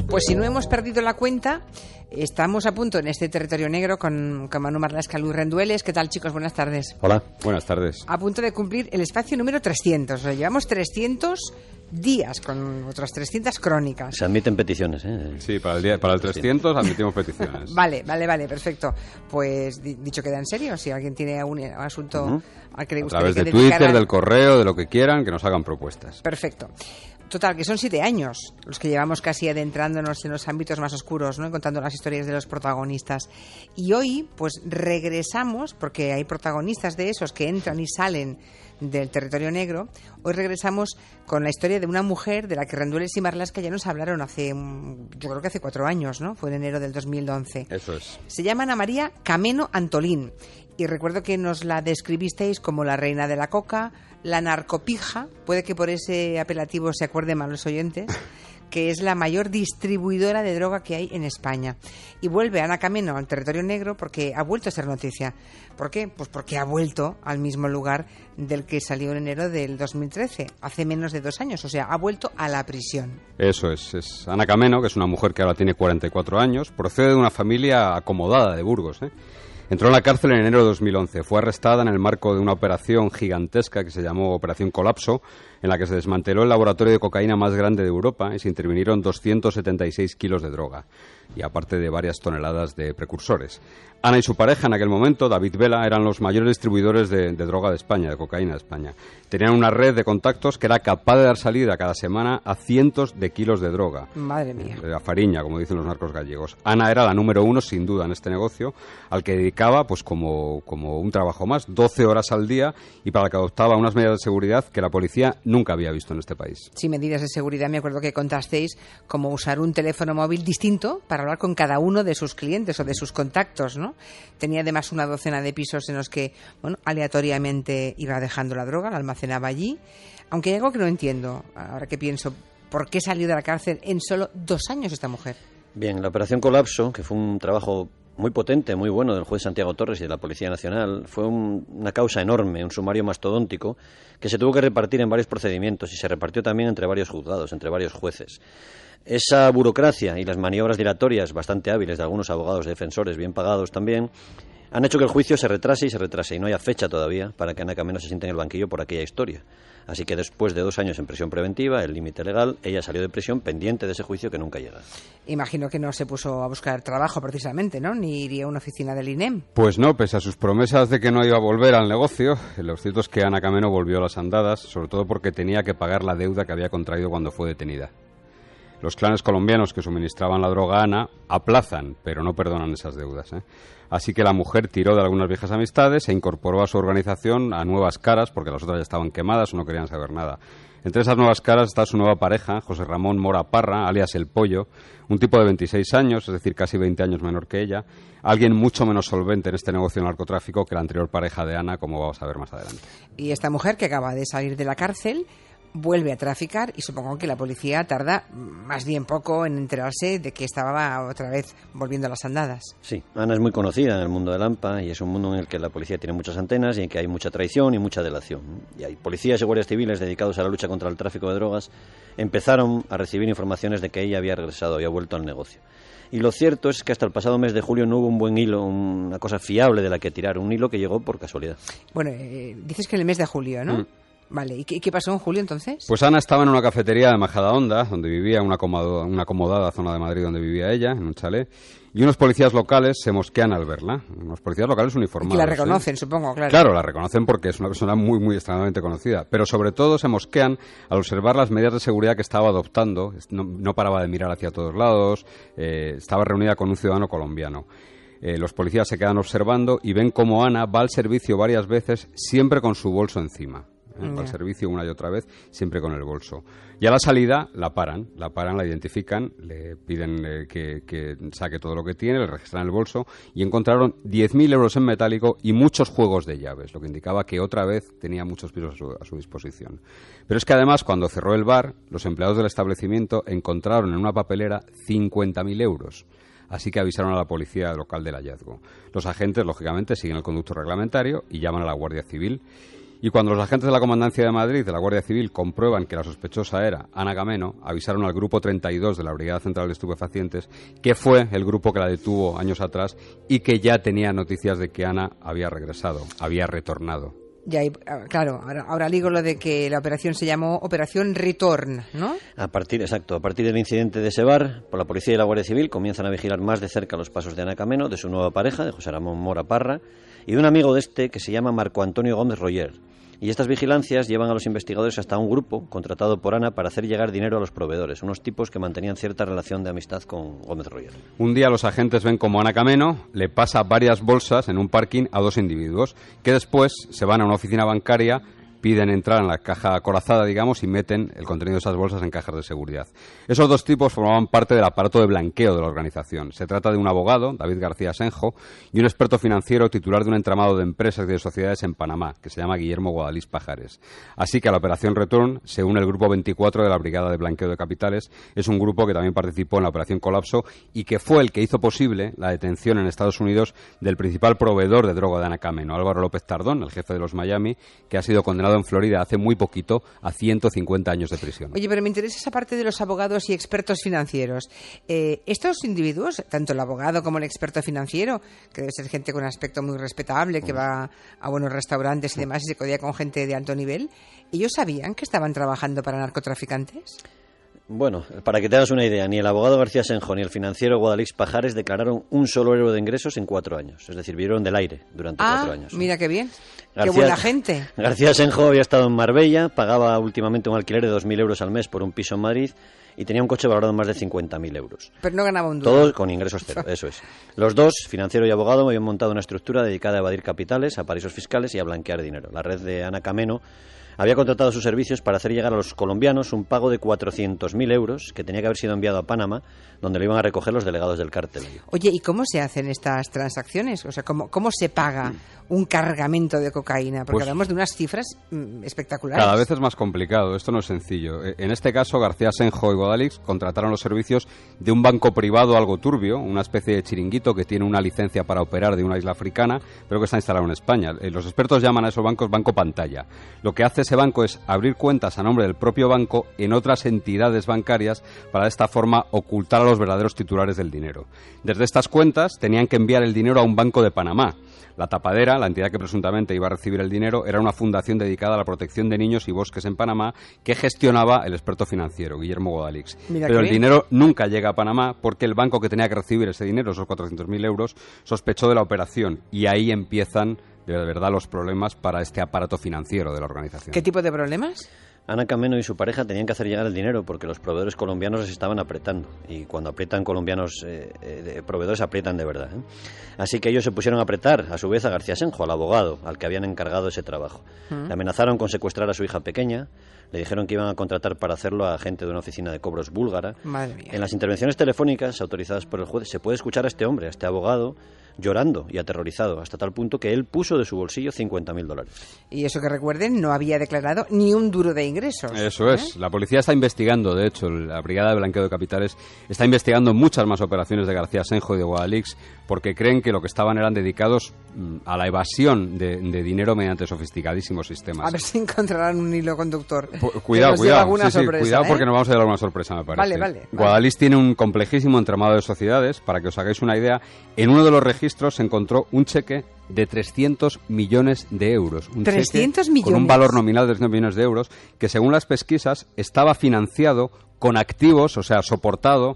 Pues si no hemos perdido la cuenta, estamos a punto en este territorio negro con Manu Marlasca, Luis Rendueles. ¿Qué tal, chicos? Buenas tardes. Hola, buenas tardes. A punto de cumplir el espacio número 300. O sea, llevamos 300 días con otras 300 crónicas. Se admiten peticiones, ¿eh? Sí, para el 300 admitimos peticiones. Vale, perfecto. Pues dicho queda en serio, si alguien tiene un asunto al que le gustaría a través que de Twitter, dedicara... del correo, de lo que quieran, que nos hagan propuestas. Perfecto. Total, que son 7 años los que llevamos casi adentrándonos en los ámbitos más oscuros, ¿no? Contando las historias de los protagonistas. Y hoy, pues regresamos, porque hay protagonistas de esos que entran y salen del territorio negro. Hoy regresamos con la historia de una mujer de la que Rendueles y Marlasca ya nos hablaron yo creo que hace 4 años, ¿no? Fue en enero del 2011. Eso es. Se llama Ana María Cameno Antolín. Y recuerdo que nos la describisteis como la reina de la coca, la narcopija, puede que por ese apelativo se acuerden más los oyentes, que es la mayor distribuidora de droga que hay en España. Y vuelve Ana Cameno al territorio negro porque ha vuelto a ser noticia. ¿Por qué? Pues porque ha vuelto al mismo lugar del que salió en enero del 2013, hace menos de 2 años, o sea, ha vuelto a la prisión. Eso es Ana Cameno, que es una mujer que ahora tiene 44 años, procede de una familia acomodada de Burgos, ¿eh? Entró en la cárcel en enero de 2011. Fue arrestada en el marco de una operación gigantesca que se llamó Operación Colapso, en la que se desmanteló el laboratorio de cocaína más grande de Europa y se intervinieron 276 kilos de droga, y aparte de varias toneladas de precursores. Ana y su pareja en aquel momento, David Vela, eran los mayores distribuidores de droga de España, de cocaína de España. Tenían una red de contactos que era capaz de dar salida cada semana a cientos de kilos de droga. Madre mía. A fariña, como dicen los narcos gallegos. Ana era la número 1, sin duda, en este negocio, al que dedicaba, pues como un trabajo más, 12 horas al día, y para el que adoptaba unas medidas de seguridad que la policía nunca había visto en este país. Sí, medidas de seguridad. Me acuerdo que contasteis cómo usar un teléfono móvil distinto para hablar con cada uno de sus clientes o de sus contactos, ¿no? Tenía además una docena de pisos en los que, bueno, aleatoriamente iba dejando la droga, la almacenaba allí. Aunque hay algo que no entiendo, ahora que pienso, ¿por qué salió de la cárcel en solo 2 años esta mujer? Bien, la Operación Colapso, que fue un trabajo muy potente, muy bueno del juez Santiago Torres y de la Policía Nacional, fue una causa enorme, un sumario mastodóntico que se tuvo que repartir en varios procedimientos y se repartió también entre varios juzgados, entre varios jueces. Esa burocracia y las maniobras dilatorias bastante hábiles de algunos abogados defensores bien pagados también han hecho que el juicio se retrase y no haya fecha todavía para que Ana Cameno se siente en el banquillo por aquella historia. Así que después de 2 años en prisión preventiva, el límite legal, ella salió de prisión pendiente de ese juicio que nunca llega. Imagino que no se puso a buscar trabajo precisamente, ¿no? Ni iría a una oficina del INEM. Pues no, pese a sus promesas de que no iba a volver al negocio, lo cierto es que Ana Cameno volvió a las andadas, sobre todo porque tenía que pagar la deuda que había contraído cuando fue detenida. Los clanes colombianos que suministraban la droga a Ana aplazan, pero no perdonan esas deudas, ¿eh? Así que la mujer tiró de algunas viejas amistades e incorporó a su organización a nuevas caras, porque las otras ya estaban quemadas o no querían saber nada. Entre esas nuevas caras está su nueva pareja, José Ramón Mora Parra, alias El Pollo, un tipo de 26 años, es decir, casi 20 años menor que ella, alguien mucho menos solvente en este negocio del narcotráfico que la anterior pareja de Ana, como vamos a ver más adelante. Y esta mujer que acaba de salir de la cárcel vuelve a traficar y supongo que la policía tarda más bien poco en enterarse de que estaba otra vez volviendo a las andadas. Sí, Ana es muy conocida en el mundo del AMPA y es un mundo en el que la policía tiene muchas antenas y en que hay mucha traición y mucha delación. Y hay policías y guardias civiles dedicados a la lucha contra el tráfico de drogas empezaron a recibir informaciones de que ella había regresado, había vuelto al negocio. Y lo cierto es que hasta el pasado mes de julio no hubo un buen hilo, una cosa fiable de la que tirar, un hilo que llegó por casualidad. Bueno, dices que en el mes de julio, ¿no? Vale, ¿y qué pasó en julio entonces? Pues Ana estaba en una cafetería de Majadahonda, donde vivía, una acomodada zona de Madrid donde vivía ella, en un chalet, y unos policías locales se mosquean al verla, unos policías locales uniformados. Y que la reconocen, supongo, claro. Claro, la reconocen porque es una persona muy, muy extremadamente conocida, pero sobre todo se mosquean al observar las medidas de seguridad que estaba adoptando, no paraba de mirar hacia todos lados, estaba reunida con un ciudadano colombiano. Los policías se quedan observando y ven cómo Ana va al servicio varias veces, siempre con su bolso encima. Va al servicio una y otra vez, siempre con el bolso. Y a la salida la paran, la identifican, le piden que saque todo lo que tiene, le registran el bolso y encontraron 10.000 euros en metálico y muchos juegos de llaves, lo que indicaba que otra vez tenía muchos pisos a su disposición. Pero es que además, cuando cerró el bar, los empleados del establecimiento encontraron en una papelera 50.000 euros. Así que avisaron a la policía local del hallazgo. Los agentes, lógicamente, siguen el conducto reglamentario y llaman a la Guardia Civil. Y cuando los agentes de la Comandancia de Madrid, de la Guardia Civil, comprueban que la sospechosa era Ana Cameno, avisaron al Grupo 32 de la Brigada Central de Estupefacientes, que fue el grupo que la detuvo años atrás y que ya tenía noticias de que Ana había regresado, había retornado. Ya, claro, ahora digo lo de que la operación se llamó Operación Return, ¿no? A partir del incidente de Sevar, por la policía y la Guardia Civil comienzan a vigilar más de cerca los pasos de Ana Cameno, de su nueva pareja, de José Ramón Mora Parra, y de un amigo de este que se llama Marco Antonio Gómez Roller. Y estas vigilancias llevan a los investigadores hasta un grupo contratado por Ana para hacer llegar dinero a los proveedores, unos tipos que mantenían cierta relación de amistad con Gómez Roller. Un día los agentes ven como Ana Cameno le pasa varias bolsas en un parking a dos individuos, que después se van a una oficina bancaria, piden entrar en la caja acorazada, digamos, y meten el contenido de esas bolsas en cajas de seguridad. Esos dos tipos formaban parte del aparato de blanqueo de la organización. Se trata de un abogado, David García Senjo, y un experto financiero titular de un entramado de empresas y de sociedades en Panamá, que se llama Guillermo Guadalix Pajares. Así que a la Operación Return se une el Grupo 24 de la Brigada de Blanqueo de Capitales. Es un grupo que también participó en la Operación Colapso y que fue el que hizo posible la detención en Estados Unidos del principal proveedor de droga de Ana Cameno, Álvaro López Tardón, el jefe de los Miami, que ha sido condenado en Florida hace muy poquito a 150 años de prisión. Oye, pero me interesa esa parte de los abogados y expertos financieros. Estos individuos, tanto el abogado como el experto financiero, que debe ser gente con un aspecto muy respetable, que va a buenos restaurantes y demás y se codea con gente de alto nivel, ¿ellos sabían que estaban trabajando para narcotraficantes? Bueno, para que te hagas una idea, ni el abogado García Senjo ni el financiero Guadalix Pajares declararon un solo euro de ingresos en 4 años. Es decir, vivieron del aire durante 4 años. Mira qué bien. Qué buena gente. García Senjo había estado en Marbella, pagaba últimamente un alquiler de 2.000 euros al mes por un piso en Madrid y tenía un coche valorado en más de 50.000 euros. Pero no ganaba un duro. Todos con ingresos cero, eso es. Los dos, financiero y abogado, habían montado una estructura dedicada a evadir capitales, a paraísos fiscales y a blanquear dinero. La red de Ana Cameno había contratado sus servicios para hacer llegar a los colombianos un pago de 400.000 euros que tenía que haber sido enviado a Panamá, donde lo iban a recoger los delegados del cártel. Oye, ¿y cómo se hacen estas transacciones? O sea, ¿cómo se paga un cargamento de cocaína? Porque hablamos de unas cifras espectaculares. Cada vez es más complicado, esto no es sencillo. En este caso, García Senjo y Guadalix contrataron los servicios de un banco privado algo turbio, una especie de chiringuito que tiene una licencia para operar de una isla africana, pero que está instalado en España. Los expertos llaman a esos bancos banco pantalla. Lo que hace ese banco es abrir cuentas a nombre del propio banco en otras entidades bancarias para de esta forma ocultar a los verdaderos titulares del dinero. Desde estas cuentas tenían que enviar el dinero a un banco de Panamá. La tapadera, la entidad que presuntamente iba a recibir el dinero, era una fundación dedicada a la protección de niños y bosques en Panamá que gestionaba el experto financiero, Guillermo Guadalix. Pero el dinero nunca llega a Panamá porque el banco que tenía que recibir ese dinero, esos 400.000 euros, sospechó de la operación y ahí empiezan de verdad los problemas para este aparato financiero de la organización. ¿Qué tipo de problemas? Ana Cameno y su pareja tenían que hacer llegar el dinero porque los proveedores colombianos les estaban apretando. Y cuando aprietan colombianos, proveedores aprietan de verdad. Así que ellos se pusieron a apretar, a su vez, a García Senjo, al abogado, al que habían encargado ese trabajo. Le amenazaron con secuestrar a su hija pequeña, le dijeron que iban a contratar para hacerlo a gente de una oficina de cobros búlgara. Madre mía. En las intervenciones telefónicas autorizadas por el juez se puede escuchar a este hombre, a este abogado, llorando y aterrorizado, hasta tal punto que él puso de su bolsillo $50.000. Y eso que recuerden, no había declarado ni un duro de ingresos. Eso es. La policía está investigando, de hecho, la Brigada de Blanqueo de Capitales está investigando muchas más operaciones de García Senjo y de Guadalix porque creen que lo que estaban eran dedicados a la evasión de dinero mediante sofisticadísimos sistemas. A ver si encontrarán un hilo conductor. Cuidado, sorpresa, cuidado porque nos vamos a llevar alguna sorpresa, me parece. Vale. Guadalix tiene un complejísimo entramado de sociedades. Para que os hagáis una idea, en uno de los registros se encontró un cheque de 300 millones de euros. Un 300 millones. Con un valor nominal de 300 millones de euros, que según las pesquisas estaba financiado con activos, o sea, soportado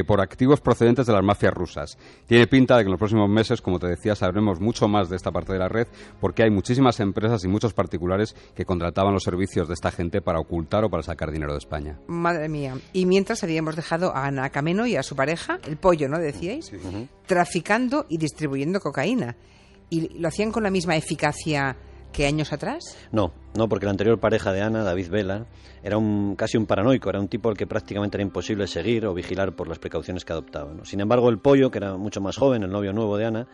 por activos procedentes de las mafias rusas. Tiene pinta de que en los próximos meses, como te decía, sabremos mucho más de esta parte de la red, porque hay muchísimas empresas y muchos particulares que contrataban los servicios de esta gente para ocultar o para sacar dinero de España. Madre mía. Y mientras habíamos dejado a Ana Cameno y a su pareja, el pollo, ¿no decíais? Sí. Traficando y distribuyendo cocaína. ¿Y lo hacían con la misma eficacia que años atrás? No, porque la anterior pareja de Ana, David Vela, era casi un paranoico, era un tipo al que prácticamente era imposible seguir o vigilar por las precauciones que adoptaba, ¿no? Sin embargo, el pollo, que era mucho más joven, el novio nuevo de Ana,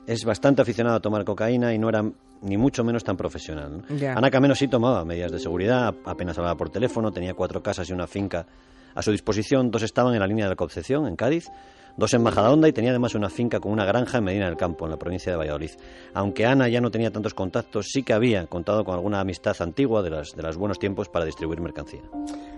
es bastante aficionado a tomar cocaína y no era ni mucho menos tan profesional, ¿no? Ana Cameno sí tomaba medidas de seguridad, apenas hablaba por teléfono, tenía 4 casas y una finca a su disposición, 2 estaban en la línea de la Concepción, en Cádiz, 2 en Majadahonda, y tenía además una finca con una granja en Medina del Campo, en la provincia de Valladolid. Aunque Ana ya no tenía tantos contactos, sí que había contado con alguna amistad antigua de los buenos tiempos para distribuir mercancía.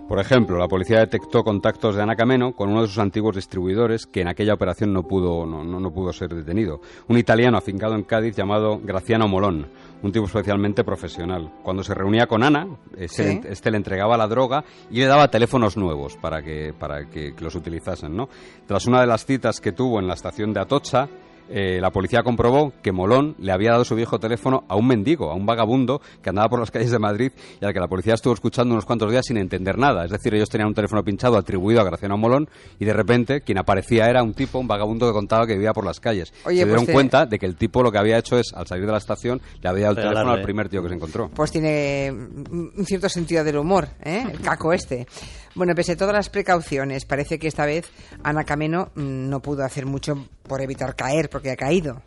Por ejemplo, la policía detectó contactos de Ana Cameno con uno de sus antiguos distribuidores, que en aquella operación no pudo ser detenido. Un italiano afincado en Cádiz llamado Graziano Molón, un tipo especialmente profesional. Cuando se reunía con Ana, este le entregaba la droga y le daba teléfonos nuevos para que los utilizasen, ¿no? Tras una de las citas que tuvo en la estación de Atocha, la policía comprobó que Molón le había dado su viejo teléfono a un mendigo, a un vagabundo que andaba por las calles de Madrid y al que la policía estuvo escuchando unos cuantos días sin entender nada. Es decir, ellos tenían un teléfono pinchado atribuido a Graziano Molón y de repente quien aparecía era un vagabundo que contaba que vivía por las calles. Oye, se dieron cuenta de que el tipo lo que había hecho es, al salir de la estación, le había dado el teléfono al primer tío que se encontró. Pues tiene un cierto sentido del humor, el caco este. Bueno, pese a todas las precauciones, parece que esta vez Ana Cameno no pudo hacer mucho por evitar caer, porque ha caído.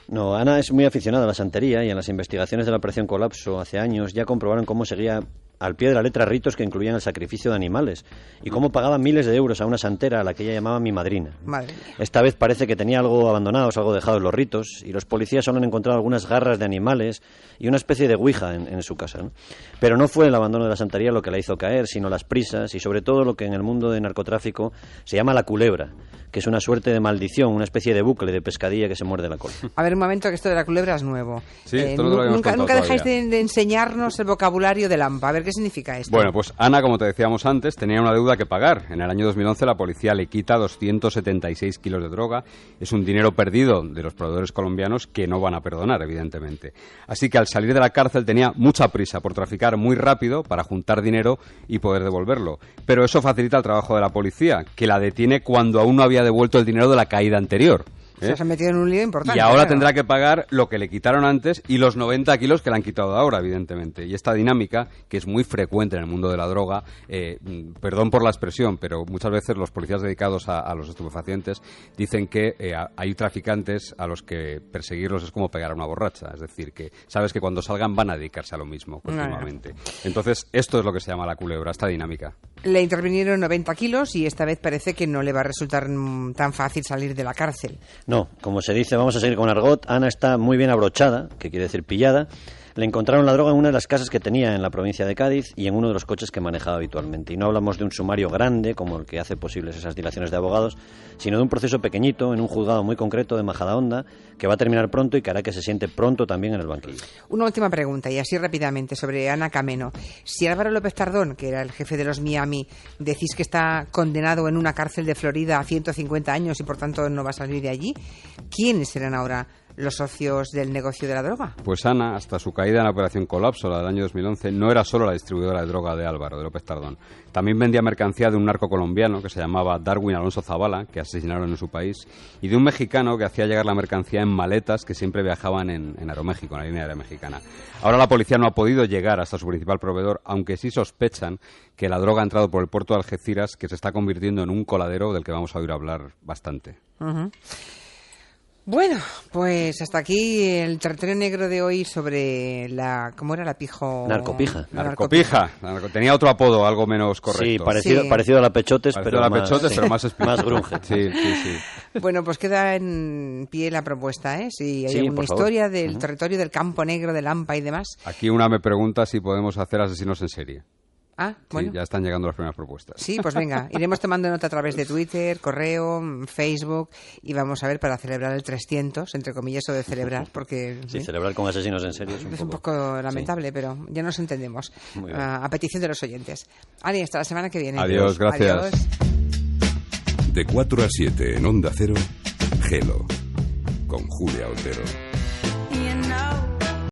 No, Ana es muy aficionada a la santería y en las investigaciones de la Operación Colapso hace años ya comprobaron cómo seguía al pie de la letra ritos que incluían el sacrificio de animales y cómo pagaba miles de euros a una santera a la que ella llamaba mi madrina. Madre mía. Esta vez parece que tenía algo abandonado, algo dejado en los ritos, y los policías solo han encontrado algunas garras de animales y una especie de ouija en su casa, ¿no? Pero no fue el abandono de la santería lo que la hizo caer, sino las prisas y sobre todo lo que en el mundo del narcotráfico se llama la culebra, que es una suerte de maldición, una especie de bucle de pescadilla que se muerde la cola. A ver, un momento, que esto de la culebra es nuevo. Sí, esto no lo habíamos contado nunca dejáis todavía. de enseñarnos el vocabulario del AMPA. A ver, ¿qué significa esto? Bueno, pues Ana, como te decíamos antes, tenía una deuda que pagar. En el año 2011 la policía le quita 276 kilos de droga. Es un dinero perdido de los proveedores colombianos que no van a perdonar, evidentemente. Así que al salir de la cárcel tenía mucha prisa por traficar muy rápido para juntar dinero y poder devolverlo. Pero eso facilita el trabajo de la policía, que la detiene cuando aún no había devuelto el dinero de la caída anterior. Se ha metido en un lío importante. Y ahora claro. tendrá que pagar lo que le quitaron antes y los 90 kilos que le han quitado ahora, evidentemente. Y esta dinámica, que es muy frecuente en el mundo de la droga, perdón por la expresión, pero muchas veces los policías dedicados a los estupefacientes dicen que hay traficantes a los que perseguirlos es como pegar a una borracha. Es decir, que sabes que cuando salgan van a dedicarse a lo mismo continuamente. Entonces, esto es lo que se llama la culebra, esta dinámica. Le intervinieron 90 kilos y esta vez parece que no le va a resultar tan fácil salir de la cárcel. No, como se dice, vamos a seguir con argot. Ana está muy bien abrochada, que quiere decir pillada. Le encontraron la droga en una de las casas que tenía en la provincia de Cádiz y en uno de los coches que manejaba habitualmente. Y no hablamos de un sumario grande, como el que hace posibles esas dilaciones de abogados, sino de un proceso pequeñito, en un juzgado muy concreto de Majadahonda, que va a terminar pronto y que hará que se siente pronto también en el banquillo. Una última pregunta, y así rápidamente, sobre Ana Cameno. Si Álvaro López Tardón, que era el jefe de los Miami, decís que está condenado en una cárcel de Florida a 150 años y por tanto no va a salir de allí, ¿quiénes serán ahora los socios del negocio de la droga? Pues Ana, hasta su caída en la Operación Colapso, la del año 2011, no era solo la distribuidora de droga de Álvaro, de López Tardón. También vendía mercancía de un narco colombiano que se llamaba Darwin Alonso Zavala, que asesinaron en su país, y de un mexicano que hacía llegar la mercancía en maletas que siempre viajaban en Aeroméxico, en la línea aérea mexicana. Ahora la policía no ha podido llegar hasta su principal proveedor, aunque sí sospechan que la droga ha entrado por el puerto de Algeciras, que se está convirtiendo en un coladero del que vamos a oír hablar bastante. Uh-huh. Bueno, pues hasta aquí el territorio negro de hoy sobre la... ¿Cómo era la pijo? Narcopija. Narcopija. Tenía otro apodo, algo menos correcto. Sí, parecido a la Pechotes, pero más explícito. Más grunge. Sí. Bueno, pues queda en pie la propuesta, ¿eh? Si hay Sí, alguna por favor. historia del territorio del campo negro, del AMPA y demás. Aquí una me pregunta si podemos hacer asesinos en serie. Ah, bueno. Sí, ya están llegando las primeras propuestas. Sí, pues venga, iremos tomando nota a través de Twitter, correo, Facebook y vamos a ver para celebrar el 300, entre comillas, o de celebrar, porque Sí, celebrar con asesinos en serie es un poco lamentable, pero ya nos entendemos. Muy bien. A petición de los oyentes. Ani, hasta la semana que viene. Adiós, gracias. Adiós. De 4 a 7 en Onda Cero, Gelo, con Julia Otero.